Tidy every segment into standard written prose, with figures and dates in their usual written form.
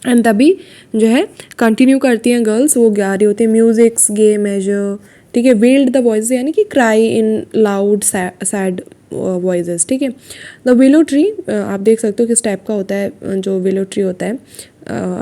And तभी जो है कंटिन्यू करती हैं गर्ल्स, वो गा रही होती है म्यूजिक्स गे मेजर, ठीक है। वेल्ड द वॉइस यानी कि cry in loud sad voices, ठीक है। द विलो ट्री, आप देख सकते हो किस टाइप का होता है जो विलो ट्री होता है,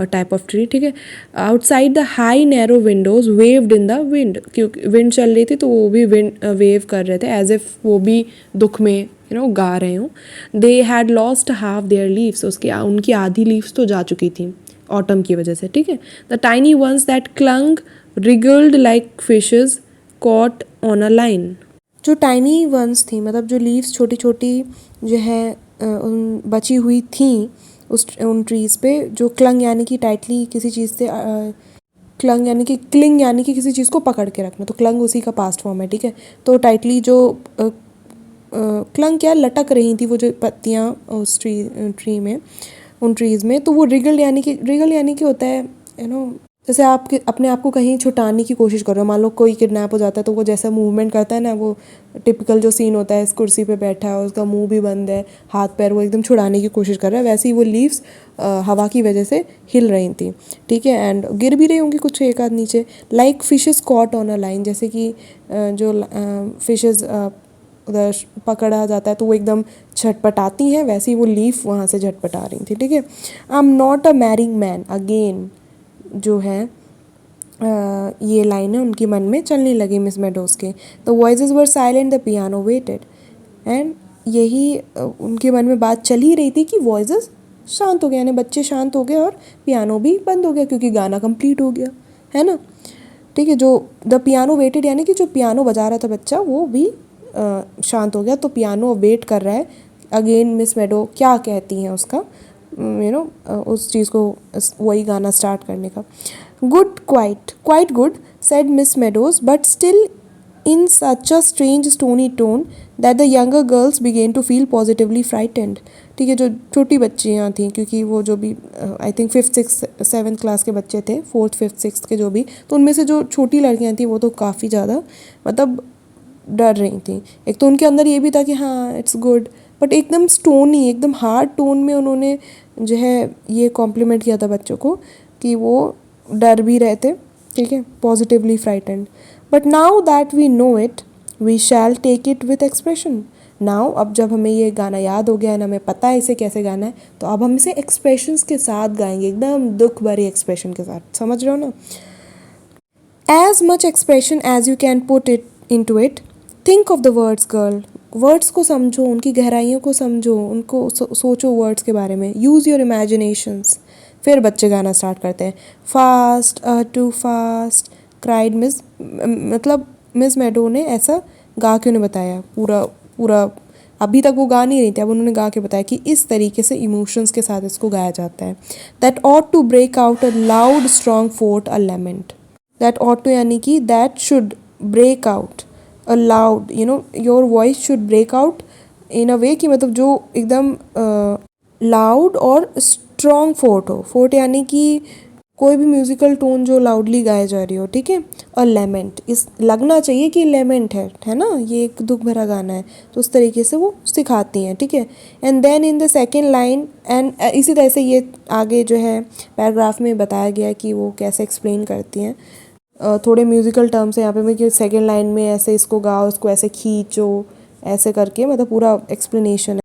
टाइप ऑफ ट्री, ठीक है। Outside the high narrow Windows waived in the wind, क्योंकि विंड चल रही थी तो वो भी विंड वेव कर रहे थे एज इफ वो भी दुख में गा रहे हों। They had lost half there leaves, उसकी उनकी आधी लीव्स तो जा चुकी थी ऑटम की वजह से, ठीक है। The tiny ones that clung wriggled like fishes caught on a line, जो टाइनी वंस थी मतलब जो लीव्स छोटी छोटी जो है उन बची हुई थी उन ट्रीज़ पे, जो क्लंग यानी कि टाइटली किसी चीज़ से क्लंग यानी कि क्लिंग यानी कि किसी चीज़ को पकड़ के रखना, तो क्लंग उसी का पास्ट फॉर्म है, ठीक है। तो टाइटली जो क्लंग क्या लटक रही थी वो जो पत्तियाँ उस ट्री में, उन ट्रीज़ में, तो वो रिगल यानी कि होता है जैसे आप अपने आप को कहीं छुटाने की कोशिश कर रहे हो, मान लो कोई किडनैप हो जाता है तो वो जैसा मूवमेंट करता है ना, वो टिपिकल जो सीन होता है, इस कुर्सी पे बैठा है, उसका मुंह भी बंद है, हाथ पैर वो एकदम छुड़ाने की कोशिश कर रहा है, वैसे ही वो लीव्स हवा की वजह से हिल रही थी, ठीक है। एंड गिर भी रही होंगी कुछ एक आध नीचे, like fishes cot on a line, जैसे कि जो फिशेस उधर पकड़ा जाता है तो वो एकदम झटपटाती हैं, वैसे ही वो लीफ वहाँ से झटपटा रही थी, ठीक है। I am not a marrying man, again जो है ये लाइनें उनके मन में चलने लगी मिस मेडोज के। The voices were silent, the piano waited, and यही उनके मन में बात चल ही रही थी कि वॉइसेस शांत हो गए, यानी बच्चे शांत हो गए और पियानो भी बंद हो गया क्योंकि गाना कंप्लीट हो गया, है ना, ठीक है। जो द पियानो वेटेड यानी कि जो पियानो बजा रहा था बच्चा वो भी शांत हो गया, तो पियानो वेट कर रहा है अगेन मिस मेडो क्या कहती हैं उसका उस चीज़ को वही गाना स्टार्ट करने का। Good, quite good, said miss meadows, but still in such a strange stony tone that the younger girls began to feel positively frightened, ठीक है। जो छोटी बच्चियाँ थी, क्योंकि वो जो भी I think 5th 6th 7th class के बच्चे थे, 4th 5th 6th के जो भी, तो उनमें से जो छोटी लड़कियाँ थी वो तो काफ़ी ज़्यादा मतलब डर रही थी। एक तो उनके अंदर ये भी था कि हाँ इट्स गुड, बट एकदम स्टोनी एकदम हार्ड टोन में उन्होंने जो है ये कॉम्प्लीमेंट किया था बच्चों को कि वो डर भी रहे थे, ठीक है, positively frightened. But now that we know it we shall take it with expression, now अब जब हमें ये गाना याद हो गया है ना, हमें पता है इसे कैसे गाना है, तो अब हम इसे एक्सप्रेशंस के साथ गाएंगे, एकदम दुख भरे एक्सप्रेशन के साथ, समझ रहे हो ना। As much expression as you can put it into it, think of the words girl, words को समझो, उनकी गहराइयों को समझो, उनको सोचो वर्ड्स के बारे में, यूज़ योर इमेजिनेशंस। फिर बच्चे गाना स्टार्ट करते हैं, fast too fast cried Miss, मतलब मिस मेडो ने ऐसा गा के उन्हें बताया, पूरा पूरा अभी तक वो गा नहीं रही थी, अब उन्होंने गा के बताया कि इस तरीके से इमोशंस के साथ इसको गाया जाता है। That ought to break out a loud strong forth a lament, that ought to यानी कि that should break out a loud, your voice should break out in a way कि मतलब जो एकदम लाउड और स्ट्रॉन्ग फोर्ट हो, fort यानी कि कोई भी म्यूजिकल टोन जो लाउडली गाया जा रही हो, ठीक है। और लेमेंट, इस लगना चाहिए कि लेमेंट है ना, ये एक दुख भरा गाना है, तो उस तरीके से वो सिखाती हैं, ठीक है। And then in the second line, and इसी तरह से ये आगे जो है पैराग्राफ में बताया गया है कि वो कैसे एक्सप्लेन करती हैं, थोड़े म्यूजिकल टर्म्स है यहाँ पे मैं कि सेकेंड लाइन में ऐसे इसको गाओ, इसको ऐसे खींचो, ऐसे करके मतलब पूरा एक्सप्लेनेशन है।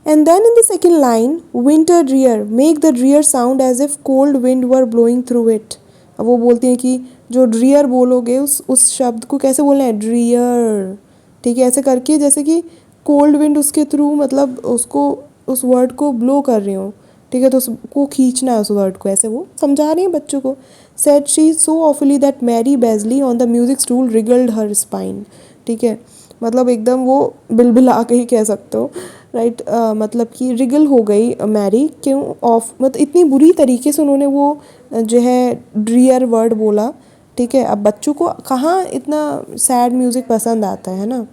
And then in the second line, winter drear, make the drear sound as if cold wind were blowing through it. अब वो बोलती हैं कि जो ड्रियर बोलोगे उस शब्द को कैसे बोलना है, ड्रियर, ठीक है, ऐसे करके जैसे कि कोल्ड विंड उसके थ्रू मतलब उसको उस वर्ड को ब्लो कर रही हो, ठीक है, तो उसको खींचना है उस वर्ड को, ऐसे वो समझा रही हैं बच्चों को। Said she so awfully that Mary Beazley on the music stool wriggled her spine, ठीक है, मतलब एकदम वो बिलबिला के ही कह सकते हो, राइट, मतलब कि रिगल हो गई मैरी, क्यों ऑफ मतलब इतनी बुरी तरीके से उन्होंने वो जो है ड्रियर वर्ड बोला, ठीक है। अब बच्चों को कहाँ इतना सैड म्यूज़िक पसंद आता है ना,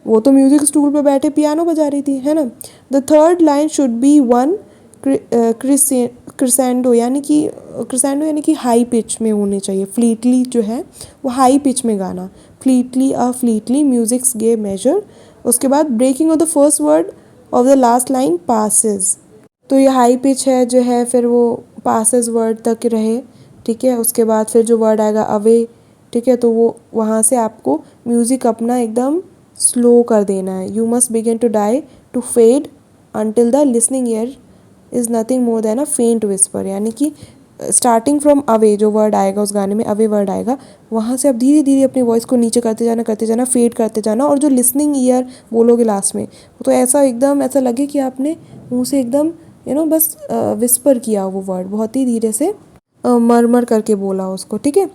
वो तो म्यूज़िक स्टूल पे बैठे पियानो बजा रही थी, है ना। The third line should be one crescendo, यानी कि हाई पिच में होनी चाहिए, फ्लीटली जो है वो हाई पिच में गाना, फ्लीटली म्यूजिक्स गे मेजर, उसके बाद breaking off the first word of the last line passes, तो ये हाई पिच है जो है, फिर वो पासेस वर्ड तक रहे, ठीक है। उसके बाद फिर जो वर्ड आएगा अवे, ठीक है, तो वो वहाँ से आपको म्यूज़िक अपना एकदम स्लो कर देना है। You must begin to die to fade until the listening ear is nothing more than a faint whisper, यानी कि स्टार्टिंग फ्रॉम अवे जो वर्ड आएगा उस गाने में, अवे वर्ड आएगा, वहाँ से आप धीरे धीरे अपनी वॉइस को नीचे करते जाना, फेड करते जाना, और जो लिसनिंग ईयर बोलोगे लास्ट में, तो ऐसा एकदम ऐसा लगे कि आपने मुंह से एकदम बस विस्पर किया वो वर्ड, बहुत ही धीरे से मरमर करके बोला उसको, ठीक है।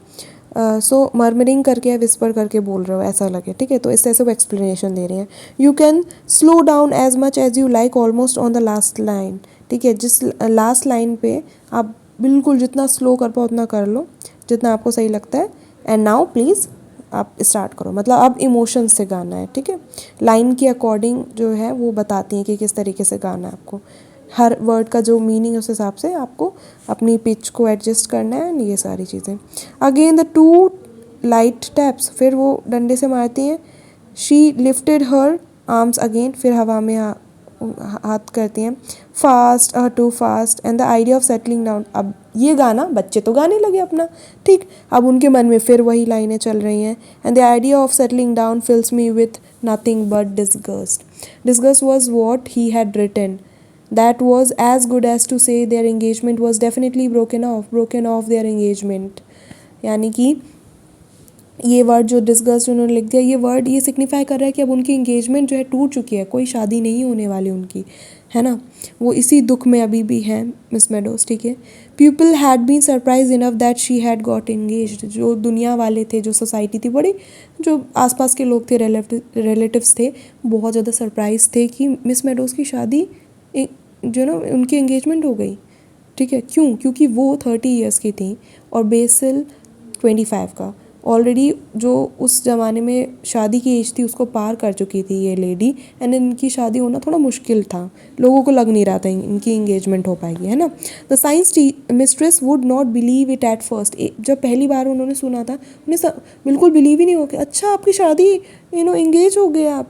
सो मरमरिंग करके या विस्पर करके बोल रहे हो ऐसा लगे, ठीक है। तो इस तरह से वो एक्सप्लेनेशन दे रही हैं। You can slow down as much as you like almost on the last line, ठीक है। जिस लास्ट लाइन पे आप बिल्कुल जितना स्लो कर पाओ उतना कर लो, जितना आपको सही लगता है। एंड नाउ प्लीज़ आप स्टार्ट करो, मतलब अब इमोशंस से गाना है, ठीक है। लाइन के अकॉर्डिंग जो है वो बताती हैं कि किस तरीके से गाना है आपको, हर वर्ड का जो मीनिंग है उस हिसाब से आपको अपनी पिच को एडजस्ट करना है, ये सारी चीज़ें। Again the two light taps, फिर वो डंडे से मारती हैं। She lifted her arms again, फिर हवा में हाथ करती हैं। Fast too fast and the idea of settling down, अब ये गाना बच्चे तो गाने लगे अपना, ठीक। अब उनके मन में फिर वही लाइनें चल रही हैं। And the idea of settling down fills me with nothing but disgust. Disgust was what he had written, that was as good as to say their engagement was definitely broken off their engagement, यानी कि ये word जो disgust उन्होंने लिख दिया, ये word ये signify कर रहा है कि अब उनकी इंगेजमेंट जो है टूट चुकी है, कोई शादी नहीं होने वाली उनकी, है ना। वो इसी दुख में अभी भी हैं मिस मेडोज, ठीक है। People had been surprised enough that she had got engaged, जो दुनिया वाले थे, जो सोसाइटी थी, बड़ी जो आसपास के लोग थे, रिलेटिव्स थे, बहुत ज़्यादा सरप्राइज थे कि मिस मेडोज की शादी जो ना उनकी एंगेजमेंट हो गई, ठीक है। क्यों? क्योंकि वो 30 ईयर्स की थी और बेसिल 25 का। ऑलरेडी जो उस ज़माने में शादी की एज थी उसको पार कर चुकी थी ये लेडी, एंड इनकी शादी होना थोड़ा मुश्किल था, लोगों को लग नहीं रहा था इनकी इंगेजमेंट हो पाएगी, है ना। The science mistress would not believe it at first, जब पहली बार उन्होंने सुना था उन्हें बिल्कुल बिलीव ही नहीं हो गया, अच्छा आपकी शादी इंगेज हो गए आप,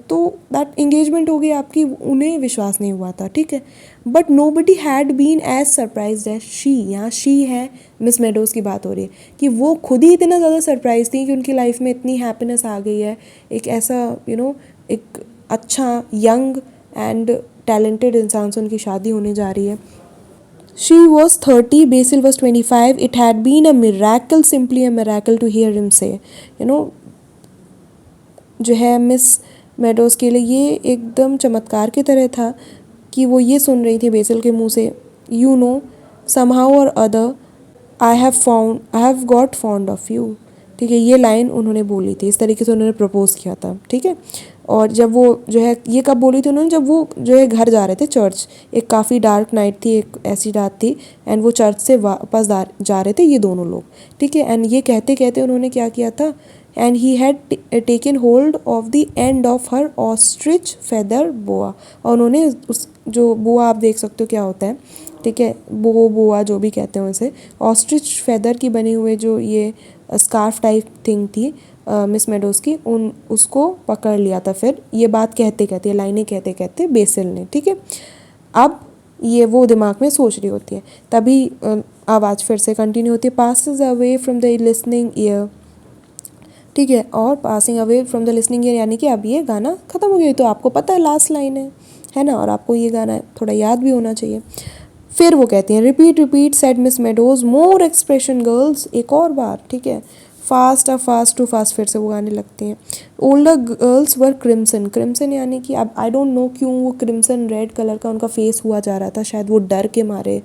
तो दैट इंगेजमेंट हो गई आपकी, उन्हें विश्वास नहीं हुआ था, ठीक है। But nobody had been as surprised as she, यहाँ शी है मिस मेडोज़ की बात हो रही है, कि वो खुद ही इतना ज़्यादा सरप्राइज थी कि उनकी लाइफ में इतनी हैप्पीनेस आ गई है, एक ऐसा एक अच्छा यंग एंड टैलेंटेड इंसान से उनकी शादी होने जा रही है। She was 30, Basil was 25. It had been a miracle, simply a miracle to hear him say, जो है मिस मेडोज़ के लिए ये एकदम चमत्कार की तरह था कि वो ये सुन रही थी बेसिल के मुंह से, समहाउ और other I have got fond of you, ठीक है। ये लाइन उन्होंने बोली थी, इस तरीके से उन्होंने प्रपोज किया था, ठीक है। और जब वो जो है ये कब बोली थी उन्होंने, जब वो जो है घर जा रहे थे चर्च, एक काफ़ी डार्क नाइट थी, एक ऐसी रात थी, एंड वो चर्च से वापस जा रहे थे ये दोनों लोग, ठीक है। एंड ये कहते कहते उन्होंने क्या किया था, and he had taken hold of the end of her ostrich feather boa, और उन्होंने उस जो बोआ आप देख सकते हो क्या होता है, ठीक है, बोआ जो भी कहते हैं उसे, ऑस्ट्रिच फेदर की बनी हुए जो ये स्कार्फ टाइप थिंग थी मिस मेडोज़ की, उसको पकड़ लिया था। फिर ये बात कहते कहते, लाइनें कहते कहते बेसिल ने, ठीक है। अब ये वो दिमाग में सोच रही होती है, तभी आवाज़ फिर से कंटिन्यू होती है, passes away from the listening year, ठीक है। और passing away from the listening year यानी कि अब ये गाना ख़त्म हो गया, तो आपको पता है लास्ट लाइन है ना, और आपको ये गाना थोड़ा याद भी होना चाहिए। फिर वो कहती हैं, repeat repeat said Miss Meadows, more expression girls, एक और बार, ठीक है। फास्ट टू फास्ट, फिर से वो गाने लगती हैं। Older girls were crimson, crimson यानी कि अब आई डोंट नो क्यों वो क्रिम्सन रेड कलर का उनका फेस हुआ जा रहा था, शायद वो डर के मारे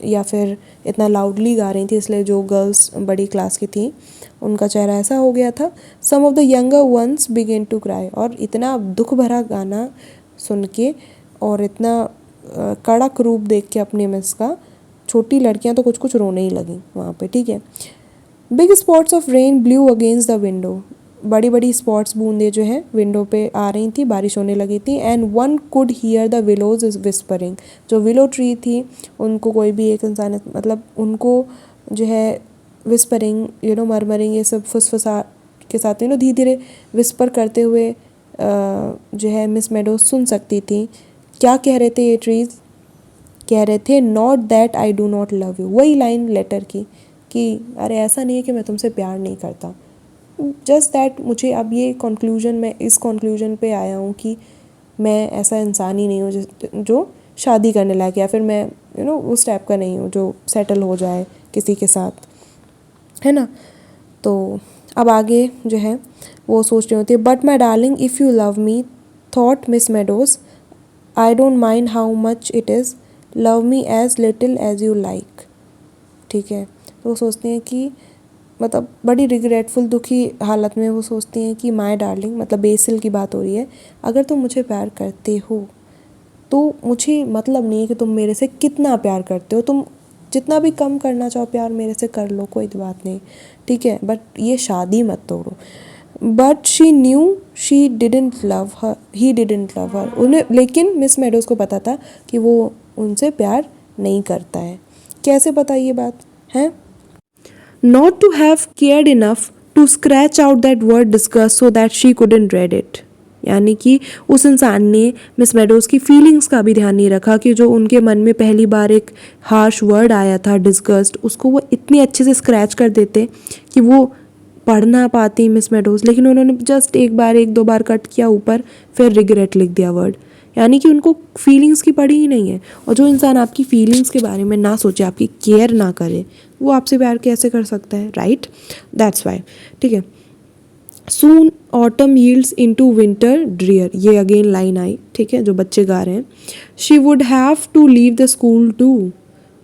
या फिर इतना लाउडली गा रही थी इसलिए जो गर्ल्स बड़ी क्लास की थी उनका चेहरा ऐसा हो गया था। Some of the younger ones begin to cry, और इतना दुख भरा गाना सुन के और इतना कड़क रूप देख के अपने मिस का, छोटी लड़कियां तो कुछ कुछ रोने ही लगी वहाँ पे, ठीक है। Big spots of rain blue against the window, बड़ी बड़ी स्पॉट्स बूंदे जो है विंडो पे आ रही थी, बारिश होने लगी थी। And one could hear the willows is whispering, जो विलो ट्री थी उनको कोई भी एक इंसान, मतलब उनको जो है विस्परिंग मरमरिंग, ये सब फुसफुसा के साथ धीरे धीरे विस्पर करते हुए जो है मिस मेडोज सुन सकती थी। क्या कह रहे थे ये ट्रीज़, कह रहे थे not that I do not love you, वही लाइन लेटर की कि अरे ऐसा नहीं है कि मैं तुमसे प्यार नहीं करता, जस्ट दैट मुझे अब ये कंक्लूजन, मैं इस कंक्लूजन पे आया हूँ कि मैं ऐसा इंसान ही नहीं हूँ जो शादी करने लायक, या फिर मैं उस टाइप का नहीं हूँ जो सेटल हो जाए किसी के साथ, है ना। तो अब आगे जो है वो सोच रही होती है, but my darling if you love me thought Miss Meadows I don't mind how much it is, love me as little as you like. ठीक है, तो वो सोचती हैं कि मतलब बड़ी रिग्रेटफुल दुखी हालत में वो सोचती हैं कि माय डार्लिंग, मतलब बेसिल की बात हो रही है, अगर तुम मुझे प्यार करते हो तो मुझे मतलब नहीं है कि तुम मेरे से कितना प्यार करते हो, तुम जितना भी कम करना चाहो प्यार मेरे से कर लो, कोई बात नहीं, ठीक है, बट ये शादी मत तोड़ो। But she knew she didn't love her, he didn't love हर, उन्हें, लेकिन मिस मेडोज को पता था कि वो उनसे प्यार नहीं करता है। कैसे पता ये बात है? Not to have cared enough to scratch out that word disgust so that she couldn't read it. यानी कि उस इंसान ने मिस मेडोज की फीलिंग्स का भी ध्यान नहीं रखा कि जो उनके मन में पहली बार एक हार्श वर्ड आया था डिस्गस्ट, उसको वो इतनी अच्छे से स्क्रैच कर देते कि वो पढ़ ना पाती मिस मेडोज, लेकिन उन्होंने जस्ट एक दो बार कट किया ऊपर, फिर रिग्रेट लिख दिया वर्ड, यानी कि उनको फीलिंग्स की पड़ी ही नहीं है। और जो इंसान आपकी फीलिंग्स के बारे में ना सोचे, आपकी केयर ना करे, वो आपसे प्यार कैसे कर सकता है, राइट? That's why. ठीक है, सून ऑटम यील्ड्स इनटू विंटर ड्रियर, ये अगेन लाइन आई, ठीक है, जो बच्चे गा रहे हैं। She would have to leave the school too,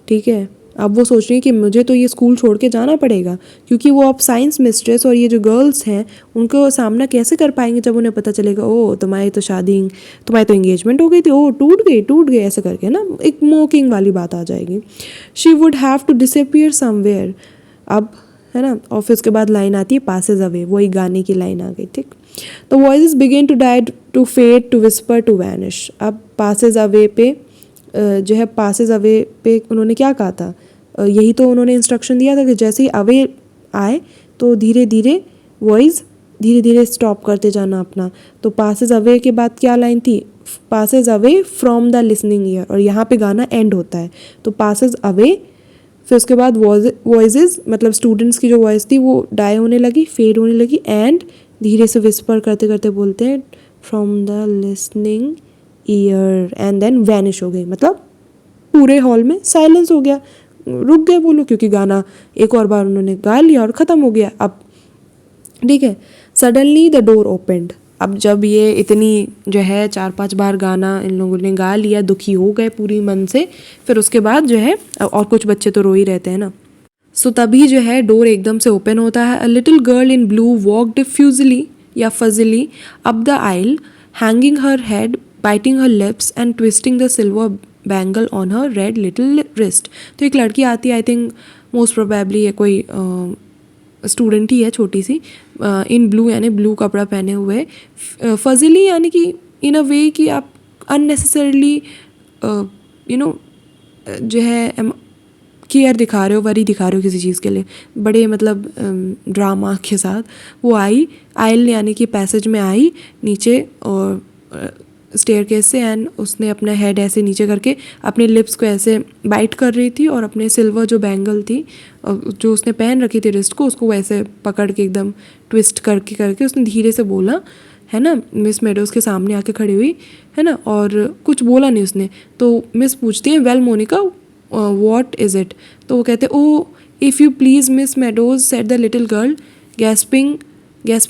ठीक है, अब वो सोच रही है कि मुझे तो ये स्कूल छोड़ के जाना पड़ेगा, क्योंकि वो अब साइंस मिस्ट्रेस और ये जो गर्ल्स हैं उनको सामना कैसे कर पाएंगे जब उन्हें पता चलेगा ओ तुम्हारी तो एंगेजमेंट हो गई थी, ओ टूट गई ऐसे करके ना, एक मोकिंग वाली बात आ जाएगी। She would have to disappear somewhere, अब है ना, ऑफिस के बाद लाइन आती है पासेज अवे, वही गाने की लाइन आ गई, ठीक। The voices begin to die to fade to whisper to vanish, अब पासेज अवे पे जो है, पासेज अवे पे उन्होंने क्या कहा था, यही तो उन्होंने इंस्ट्रक्शन दिया था कि जैसे ही अवे आए तो धीरे धीरे स्टॉप करते जाना अपना। तो पासेज अवे के बाद क्या लाइन थी, Passage away from the listening year, और यहाँ पे गाना एंड होता है, तो पासेज अवे, फिर उसके बाद वॉइसेस, मतलब स्टूडेंट्स की जो वॉइस थी वो डाई होने लगी, फेड होने लगी, एंड धीरे से विस्पर करते करते बोलते हैं from the listening ear, and then vanish हो गई, मतलब पूरे हॉल में साइलेंस हो गया, रुक गए वो लोग, क्योंकि गाना एक और बार उन्होंने गा लिया और ख़त्म हो गया। अब ठीक है, सडनली द डोर ओपनड, अब जब ये इतनी जो है 4-5 बार गाना इन लोगों ने गा लिया, दुखी हो गए पूरी मन से, फिर उसके बाद जो है, और कुछ बच्चे तो रो ही रहते हैं ना, सो तभी जो है डोर एकदम से ओपन होता है। A little girl in blue walked fussily या fuzzily up the aisle, hanging her head, biting her lips and twisting the silver bangle on her red little wrist. तो एक लड़की आती है, आई थिंक मोस्ट प्रोबेबली ये कोई student ही है, छोटी सी, इन ब्लू, यानी ब्लू कपड़ा पहने हुए, फजली यानी कि इन अ वे कि आप अननेसेसरली जो है केयर दिखा रहे हो, वरी दिखा रहे हो किसी चीज़ के लिए, बड़े मतलब ड्रामा के साथ वो आई, आइल यानी कि पैसेज में आई नीचे और स्टेयरकेस से, एंड उसने अपना हेड ऐसे नीचे करके अपने लिप्स को ऐसे बाइट कर रही थी, और अपने सिल्वर जो बैंगल थी जो उसने पहन रखी थी रिस्ट को, उसको वैसे पकड़ के एकदम ट्विस्ट करके करके उसने धीरे से बोला, है ना, मिस मेडोज़ के सामने आके खड़ी हुई, है ना, और कुछ बोला नहीं उसने। तो मिस पूछती हैं well Monica what is it, तो वो कहते oh if you please Miss Meadows said the little girl, gasping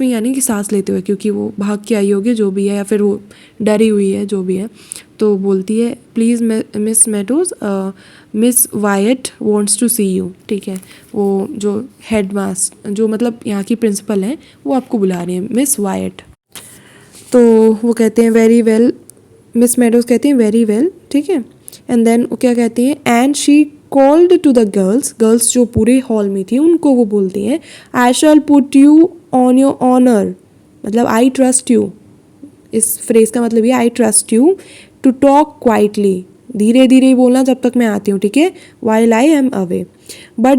यानी कि सांस लेते हुए, क्योंकि वो भाग के आई होगी जो भी है, या फिर वो डरी हुई है जो भी है, तो बोलती है please Miss Meadows Miss Wyatt wants to see you, ठीक है, वो जो हेड मास्टर, जो मतलब यहाँ की प्रिंसिपल हैं, वो आपको बुला रही हैं, मिस वायट। तो वो कहते हैं वेरी वेल, मिस मेडोज़ कहती हैं वेरी वेल, ठीक है, एंड देन वो क्या कहती हैं, and she called to the girls जो पूरे हॉल में थी उनको वो बोलती हैं, I shall put you on your honour, मतलब आई ट्रस्ट यू, इस फ्रेज़ का मतलब ये I trust you to talk quietly, धीरे धीरे बोलना जब तक मैं आती हूँ, ठीक है, while I am away, but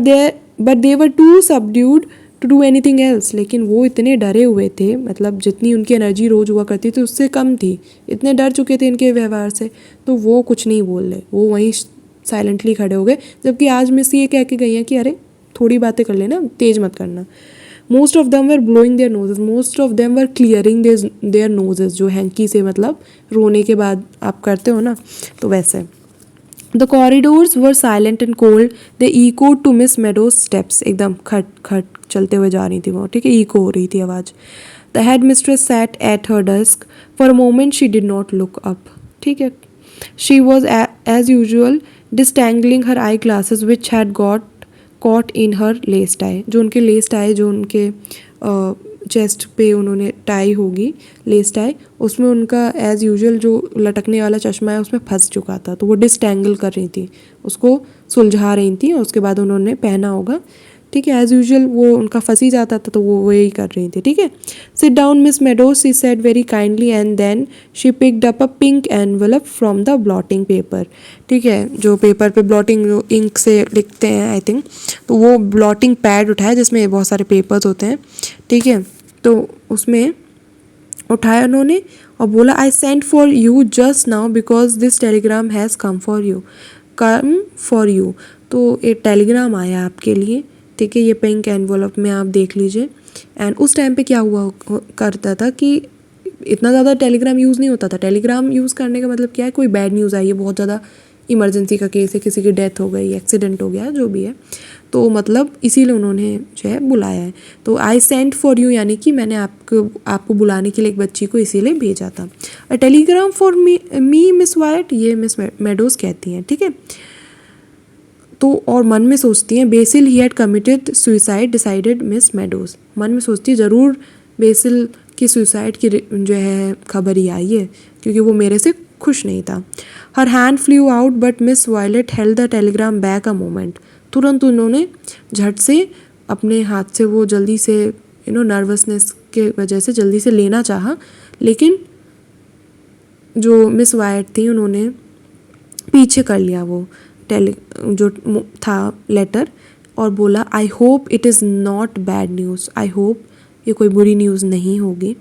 they were too subdued to do anything else, लेकिन वो इतने डरे हुए थे, मतलब जितनी उनकी एनर्जी रोज़ हुआ करती थी उससे कम थी, इतने डर चुके थे इनके व्यवहार से, तो वो कुछ नहीं बोल रहे, वो वहीं साइलेंटली खड़े हो गए, जबकि आज मिस ये कह के गई हैं कि अरे थोड़ी बातें कर लेना, तेज मत करना। Most of them were blowing their noses, most of them were clearing their noses, जो हैंकी से मतलब रोने के बाद आप करते हो ना, तो वैसे। The corridors were silent and cold, they echoed to Miss Meadows steps, एकदम खट खट चलते हुए जा रही थी वो, ठीक है, इको हो रही थी आवाज़। The headmistress sat at her desk, for a moment she did not look up, ठीक है। She was as usual disentangling her eye glasses which had got caught in her lace tie, जो उनके less tie, जो उनके chest पे उन्होंने tie होगी less tie, उसमें उनका एज़ यूजुअल जो लटकने वाला चश्मा है उसमें फंस चुका था, तो वो डिस्टेंगल कर रही थी, उसको सुलझा रही थी, और उसके बाद उन्होंने पहना होगा, ठीक है। एज़ यूजुअल वो उनका फंस ही जाता था, तो वो वही कर रही थी, ठीक है। Sit down Miss Meadows, she said very kindly, and then she picked up a pink envelope from the blotting paper, ठीक है, जो पेपर पे ब्लॉटिंग इंक से लिखते हैं आई थिंक, तो वो ब्लॉटिंग पैड उठाया जिसमें बहुत सारे पेपर्स होते हैं, ठीक है, तो उसमें उठाया उन्होंने और बोला, I sent for you just now because this Telegram has come for you, तो एक टेलीग्राम आया आपके लिए, ठीक है, ये पिंक एनवलप में आप देख लीजिए। एंड उस टाइम पे क्या हुआ करता था कि इतना ज़्यादा टेलीग्राम यूज़ नहीं होता था। टेलीग्राम यूज़ करने का मतलब क्या है, कोई बैड न्यूज़ आई है, बहुत ज़्यादा इमरजेंसी का केस है, किसी की डेथ हो गई, एक्सीडेंट हो गया, जो भी है, तो मतलब इसीलिए उन्होंने जो है बुलाया है। तो आई सेंट फॉर यू यानी कि मैंने आपको बुलाने के लिए एक बच्ची को इसीलिए भेजा था। A telegram for me Miss White, ये मिस मेडोज कहती हैं, ठीक है। तो और मन में सोचती हैं, BECIL he had committed suicide decided miss meadows, मन में सोचती है ज़रूर बेसिल की सुइसाइड की जो है खबर ही आई है, क्योंकि वो मेरे से खुश नहीं था। Her hand flew out but Miss Violet held the telegram back a moment, तुरंत उन्होंने झट से अपने हाथ से वो जल्दी से नर्वसनेस के वजह से जल्दी से लेना चाहा, लेकिन जो मिस वायलेट थी उन्होंने पीछे कर लिया वो जो था लेटर, और बोला, I hope it is not bad news, I hope ये कोई बुरी न्यूज़ नहीं होगी।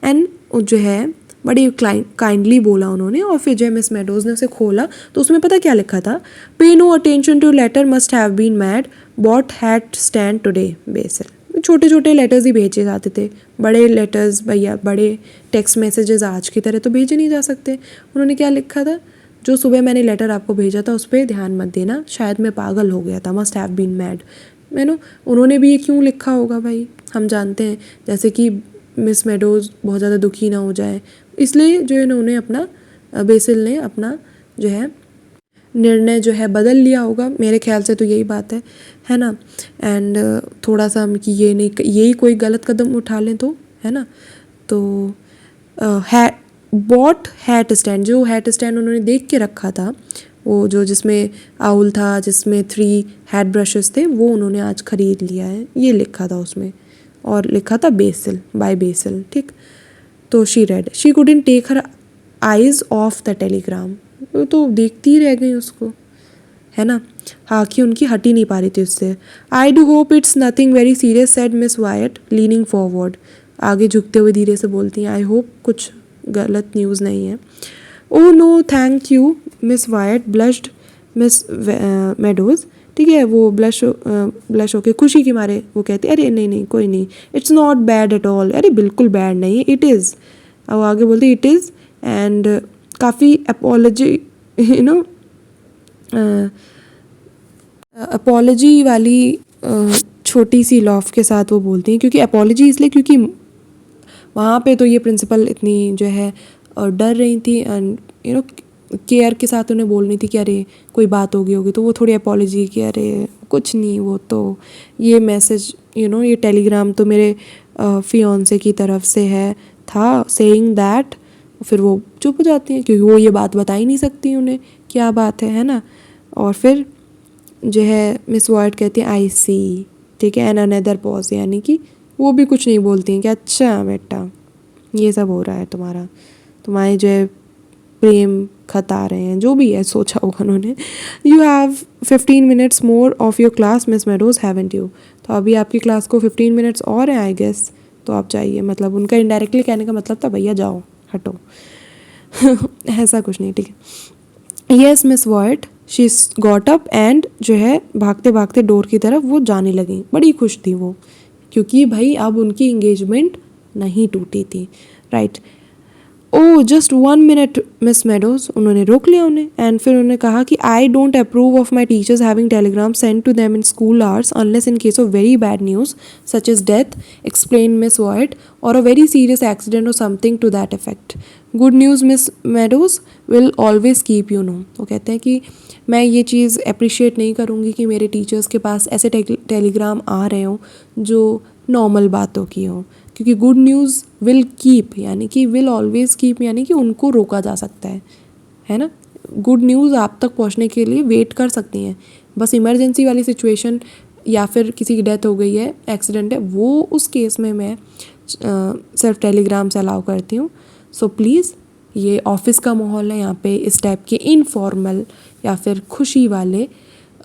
एंड जो है बड़ी काइंडली बोला उन्होंने, और फिर जो मिस मेडोज ने उसे खोला तो उसमें पता क्या लिखा था, pay no attention to letter must have been mad bought had stand today Basil. छोटे छोटे लेटर्स ही भेजे जाते थे, बड़े लेटर्स भैया, बड़े टेक्स्ट मैसेजेस आज की तरह तो भेजे नहीं जा सकते। उन्होंने क्या लिखा था, जो सुबह मैंने लेटर आपको भेजा था उस पर ध्यान मत देना, शायद मैं पागल हो गया था, मस्ट हैव बीन मैड। उन्होंने भी ये क्यों लिखा होगा भाई, हम जानते हैं, जैसे कि मिस मेडोज बहुत ज़्यादा दुखी ना हो जाए, इसलिए जो इन्होंने अपना बेसिल ने अपना जो है निर्णय जो है बदल लिया होगा, मेरे ख्याल से तो यही बात है ना। एंड थोड़ा सा हम कि ये नहीं, यही कोई गलत कदम उठा लें तो, है ना। तो है बॉट हैट स्टैंड, जो हैट स्टैंड उन्होंने देख के रखा था, वो जो जिसमें आउल था, जिसमें 3 हैड ब्रशेस थे, वो उन्होंने आज ख़रीद लिया है, ये लिखा था उसमें, और लिखा था बेसिल, बाय बेसिल, ठीक। तो she read, she couldn't take her eyes off the telegram, वो तो देखती ही रह गई उसको, है ना, आँखें उनकी हट ही नहीं पा रही थी उससे। I do hope it's nothing very serious said Miss Wyatt leaning forward, आगे झुकते हुए धीरे से बोलती हैं, आई होप कुछ गलत न्यूज़ नहीं है। Oh no thank you Miss Wyatt blushed Miss Meadows, ठीक है, वो ब्लश होके खुशी के मारे वो कहती है, अरे नहीं नहीं कोई नहीं, it's not bad at all, अरे बिल्कुल बैड नहीं है, इट इज़, अब आगे बोलती इट इज़, एंड काफ़ी अपॉलजी अपॉलजी वाली छोटी सी लॉफ के साथ वो बोलती हैं, क्योंकि अपॉलजी इसलिए क्योंकि वहाँ पे तो ये प्रिंसिपल इतनी जो है डर रही थी, एंड केयर के साथ उन्हें बोलनी थी कि अरे कोई बात हो गई होगी, तो वो थोड़ी अपॉलजी कि अरे कुछ नहीं, वो तो ये मैसेज ये टेलीग्राम तो मेरे फियोंसे की तरफ से था सेइंग दैट, फिर वो चुप हो जाती हैं क्योंकि वो ये बात बता ही नहीं सकती उन्हें क्या बात है ना। और फिर जो है मिस वाइट कहती है आई सी, ठीक है, एंड अनदर पॉज, यानी कि वो भी कुछ नहीं बोलती हैं कि अच्छा बेटा ये सब हो रहा है तुम्हारे जो है प्रेम खत आ रहे हैं, जो भी है सोचा होगा उन्होंने। You have 15 minutes more of your class miss meadows haven't you, तो अभी आपकी क्लास को 15 मिनट्स और हैं आई गेस, तो आप जाइए, मतलब उनका इनडायरेक्टली कहने का मतलब था भैया जाओ हटो ऐसा कुछ नहीं, ठीक है। Yes miss white she got up and जो है भागते भागते डोर की तरफ वो जाने लगी। बड़ी खुश थी वो, क्योंकि भाई अब उनकी इंगेजमेंट नहीं टूटी थी, right. Oh just 1 minute Miss Meadows, उन्होंने रोक लिया उन्हें, एंड फिर उन्होंने कहा कि I don't approve of my teachers having telegram sent to them in school hours unless in case of very bad news such as death, explain Miss Wyatt, और a very serious accident और something to that effect. Good news Miss Meadows will always keep you no. वो कहते हैं कि मैं ये चीज़ appreciate नहीं करूँगी कि मेरे टीचर्स के पास ऐसे टेलीग्राम आ रहे हों जो नॉर्मल बातों की हों, क्योंकि गुड न्यूज़ विल कीप यानी कि विल ऑलवेज कीप यानी कि उनको रोका जा सकता है ना। गुड न्यूज़ आप तक पहुंचने के लिए वेट कर सकती हैं, बस इमरजेंसी वाली सिचुएशन या फिर किसी की डेथ हो गई है, एक्सीडेंट है, वो उस केस में मैं सिर्फ टेलीग्राम से अलाउ करती हूँ। सो प्लीज़, ये ऑफिस का माहौल है, यहाँ पे इस टाइप के इनफॉर्मल या फिर खुशी वाले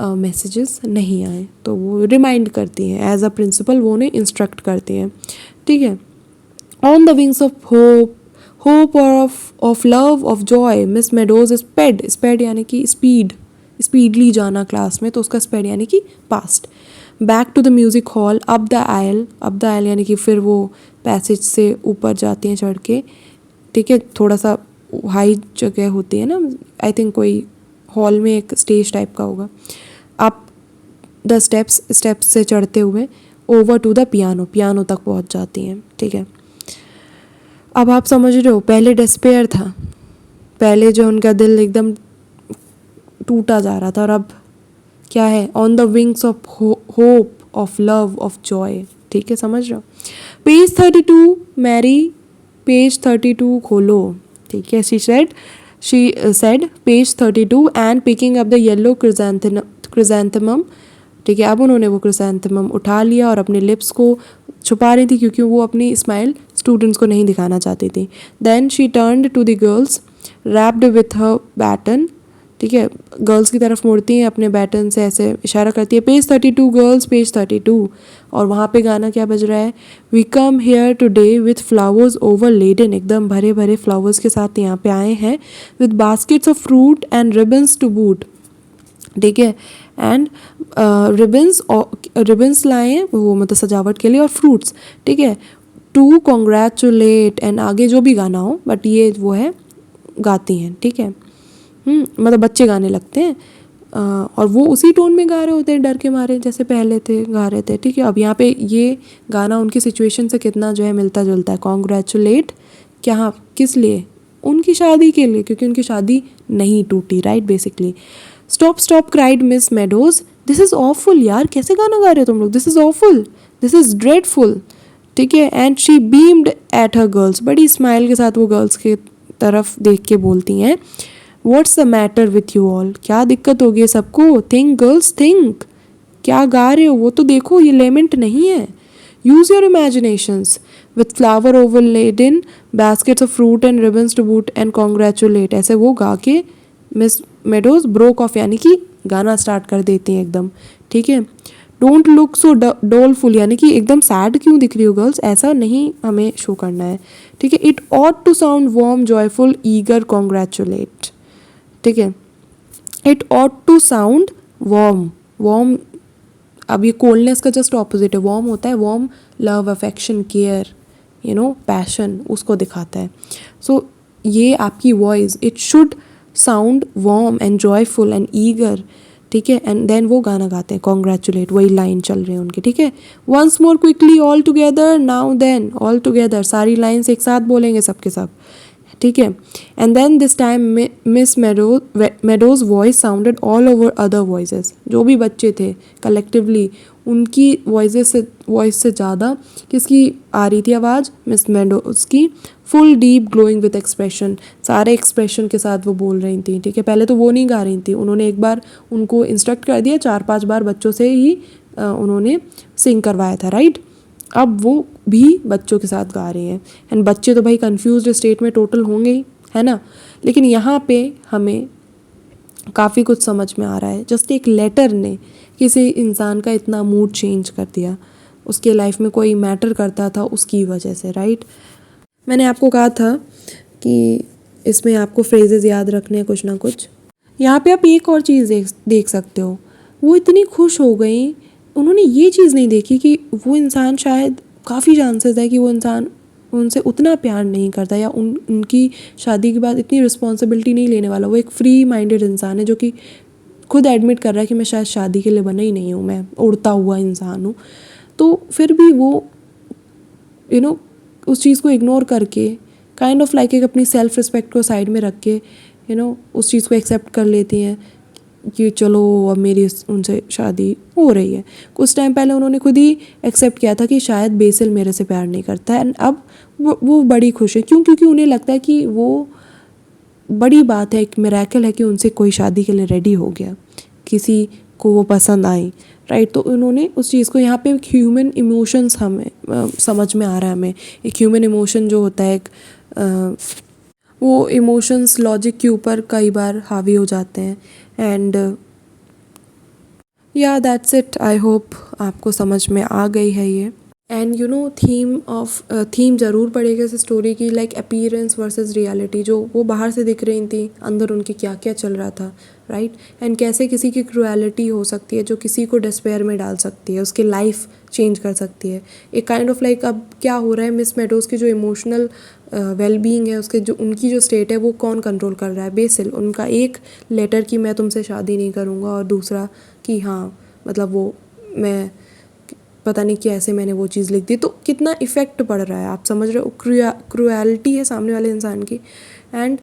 मैसेजेस नहीं आए। तो वो रिमाइंड करती हैं एज अ प्रिंसिपल, वो उन्हें इंस्ट्रक्ट करती हैं, ठीक है। On the wings of hope और of love of joy Miss Meadows sped यानी कि स्पीडली जाना क्लास में, तो उसका स्पेड यानी कि past. Back to the music hall up the aisle यानी कि फिर वो पैसेज से ऊपर जाती हैं चढ़ के, ठीक है। थोड़ा सा हाई जगह होती है ना, आई थिंक कोई हॉल में एक स्टेज टाइप का होगा। अप द स्टेप्स से चढ़ते हुए ओवर टू द पियानो तक पहुंच जाती हैं, ठीक है। अब आप समझ रहे हो, पहले डिस्पेयर था, पहले जो उनका दिल एकदम टूटा जा रहा था, और अब क्या है, on the wings of hope of love of Joy, ठीक है, समझ रहे हो। पेज 32 मैरी, पेज 32 खोलो, ठीक है। She said page 32 and picking up the yellow chrysanthemum, ठीक है। अब उन्होंने वो क्रिजेंथेमम उठा लिया और अपने लिप्स को छुपा रही थी क्योंकि वो अपनी स्माइल स्टूडेंट्स को नहीं दिखाना चाहती थी। Then she turned to the girls rapped with her baton, ठीक है। गर्ल्स की तरफ मुड़ती हैं, अपने बैटन से ऐसे इशारा करती है, पेज 32 गर्ल्स, पेज 32, और वहाँ पे गाना क्या बज रहा है, we come here today with flowers overladen, एकदम भरे भरे फ्लावर्स के साथ यहाँ पे आए हैं, with baskets of fruit and ribbons to boot, ठीक है। एंड रिबन्स लाए हैं वो, मतलब सजावट के लिए, और फ्रूट्स, ठीक है, टू कॉन्ग्रेचुलेट, एंड आगे जो भी गाना हो, बट ये वो है गाती हैं, ठीक है। मतलब बच्चे गाने लगते हैं, और वो उसी टोन में गा रहे होते हैं डर के मारे जैसे पहले थे गा रहे थे, ठीक है। अब यहाँ पे ये गाना उनकी सिचुएशन से कितना जो है मिलता जुलता है। कॉन्ग्रेचुलेट क्या, किस लिए, उनकी शादी के लिए, क्योंकि उनकी शादी नहीं टूटी, right, basically. Stop cried Miss Meadows, this is awful, यार कैसे गाना गा रहे हो तुम लोग, this is awful, this is dreadful, ठीक है। And she beamed at her girls, बड़ी स्माइल के साथ वो गर्ल्स के तरफ देख के बोलती हैं, what's the matter with you all, क्या दिक्कत होगी सबको, थिंक गर्ल्स थिंक, क्या गा रहे हो वो तो देखो, ये लेमेंट नहीं है, use your imaginations, with flower overladen baskets of fruit and ribbons to boot and congratulate, ऐसे वो गा के मिस मेडोज ब्रोक ऑफ यानी कि गाना स्टार्ट कर देती हैं एकदम, ठीक है। डोंट लुक सो डोलफुल यानी कि एकदम सैड क्यों दिख रही हो गर्ल्स, ऐसा नहीं हमें शो करना है, ठीक है। It ought to sound warm joyful eager congratulate, ठीक है। It ought to sound warm, अब ये कोल्डनेस का जस्ट ऑपोजिट है, वार्म होता है, warm love, affection, care, you know, passion, उसको दिखाता है। सो ये आपकी voice, it should sound warm and joyful and eager, ठीक है। एंड देन वो गाना गाते हैं कॉन्ग्रेचुलेट, वही लाइन चल रही है उनकी, ठीक है। Once more quickly all together now then, all together, सारी लाइन्स एक साथ बोलेंगे सबके सब, ठीक है। And then this time Miss Meadows voice sounded all over other voices, जो भी बच्चे थे कलेक्टिवली उनकी वॉइस से ज़्यादा किसकी आ रही थी आवाज़, मिस मेडोज की, full deep glowing with expression, सारे एक्सप्रेशन के साथ वो बोल रही थी, ठीक है। पहले तो वो नहीं गा रही थी, उन्होंने एक बार उनको इंस्ट्रक्ट कर दिया, 4-5 बार बच्चों से ही उन्होंने सिंग करवाया था, राइट। अब वो भी बच्चों के साथ गा रही हैं, एंड बच्चे तो भाई कंफ्यूज्ड स्टेट में टोटल होंगे ही, है ना। लेकिन यहाँ पे हमें काफ़ी कुछ समझ में आ रहा है, जस्ट एक लेटर ने किसी इंसान का इतना मूड चेंज कर दिया, उसके लाइफ में कोई मैटर करता था उसकी वजह से, राइट। मैंने आपको कहा था कि इसमें आपको फ्रेजेस याद रखने हैं कुछ ना कुछ, यहाँ पे आप एक और चीज़ देख सकते हो, वो इतनी खुश हो गई, उन्होंने ये चीज़ नहीं देखी कि वो इंसान शायद काफ़ी चांसेस है कि वो इंसान उनसे उतना प्यार नहीं करता या उनकी शादी के बाद इतनी रिस्पॉन्सिबिलिटी नहीं लेने वाला। वो एक फ्री माइंडेड इंसान है जो कि खुद एडमिट कर रहा है कि मैं शायद शादी के लिए बना ही नहीं हूँ, मैं उड़ता हुआ इंसान हूँ। तो फिर भी वो उस चीज़ को इग्नोर करके काइंड ऑफ लाइक एक अपनी सेल्फ रिस्पेक्ट को साइड में रख के उस चीज़ को एक्सेप्ट कर लेती हैं कि चलो अब मेरी उनसे शादी हो रही है। कुछ टाइम पहले उन्होंने खुद ही एक्सेप्ट किया था कि शायद बेसिल मेरे से प्यार नहीं करता है, एंड अब वो बड़ी खुश है। क्यों? क्योंकि उन्हें लगता है कि वो बड़ी बात है, एक मिरेकल है कि उनसे कोई शादी के लिए रेडी हो गया, किसी को वो पसंद आई, राइट। तो उन्होंने उस चीज़ को, यहाँ पे एक ह्यूमन इमोशंस हमें समझ में आ रहा है हमें। एक ह्यूमन इमोशन जो होता है, एक वो इमोशंस लॉजिक के ऊपर कई बार हावी हो जाते हैं। एंड या दैट्स इट, आई होप आपको समझ में आ गई है ये। एंड थीम ज़रूर पड़ेगा इस स्टोरी की, लाइक अपीयरेंस वर्सेस रियलिटी। जो वो बाहर से दिख रही थी, अंदर उनके क्या क्या चल रहा था, राइट। एंड कैसे किसी की क्रुएलिटी हो सकती है जो किसी को डिस्पेयर में डाल सकती है, उसकी लाइफ चेंज कर सकती है। एक काइंड ऑफ लाइक अब क्या हो रहा है, मिस मेडोज़ की जो इमोशनल वेलबींग है, उसके जो उनकी जो स्टेट है, वो कौन कंट्रोल कर रहा है? बेसिल। उनका एक लेटर कि मैं तुमसे शादी नहीं करूँगा, और दूसरा कि हाँ मतलब वो मैं पता नहीं कैसे मैंने वो चीज़ लिख दी। तो कितना इफ़ेक्ट पड़ रहा है, आप समझ रहे हो? क्रुएलिटी है सामने वाले इंसान की। एंड